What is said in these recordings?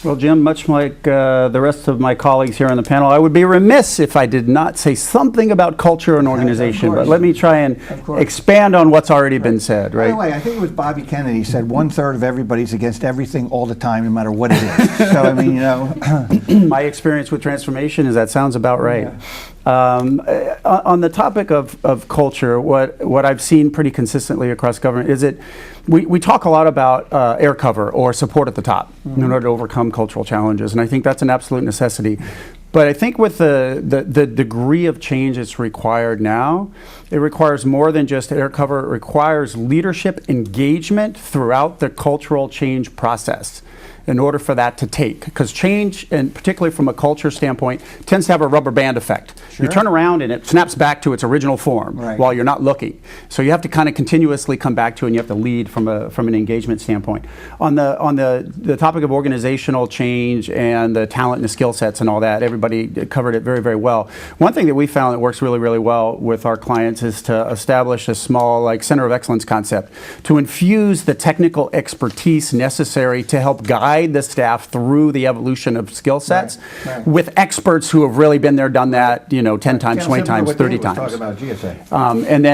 Well, Jim, much like the rest of my colleagues here on the panel, I would be remiss if I did not say something about culture and organization. But let me try and expand on what's already been said. Right? By the way, I think it was Bobby Kennedy said 1/3 of everybody's against everything all the time, no matter what it is. So I mean, you know, my experience with transformation is that sounds about right. Yeah. On the topic of culture, what I've seen pretty consistently across government is that we talk a lot about air cover or support at the top in order to overcome cultural challenges, and I think that's an absolute necessity. But I think with the degree of change that's required now, it requires more than just air cover. It requires leadership engagement throughout the cultural change process in order for that to take. Because change, and particularly from a culture standpoint, tends to have a rubber band effect. Sure. You turn around and it snaps back to its original form while you're not looking. So you have to kind of continuously come back to it, and you have to lead from an engagement standpoint. On the topic of organizational change and the talent and the skill sets and all that, everybody covered it very, very well. One thing that we found that works really, really well with our clients is to establish a small center of excellence concept to infuse the technical expertise necessary to help guide the staff through the evolution of skill sets with experts who have really been there, done that, 10 times, 20 times, 30 times. Talk about GSA. And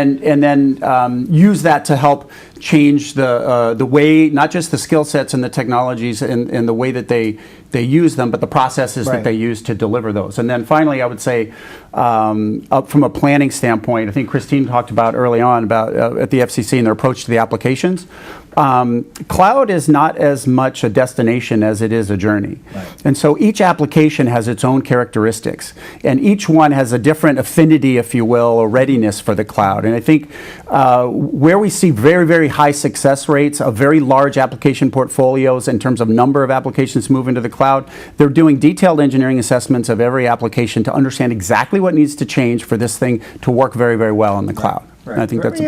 then use that to help change the way, not just the skill sets and the technologies and the way that they use them, but the processes that they use to deliver those. And then finally, I would say, up from a planning standpoint, I think Christine talked about early on about at the FCC and their approach to the applications. Cloud is not as much a destination as it is a journey. And so each application has its own characteristics, and each one has a different affinity, if you will, or readiness for the cloud. And I think where we see very, very high success rates of very large application portfolios in terms of number of applications moving to the cloud, they're doing detailed engineering assessments of every application to understand exactly what needs to change for this thing to work very, very well in the cloud. And I think that's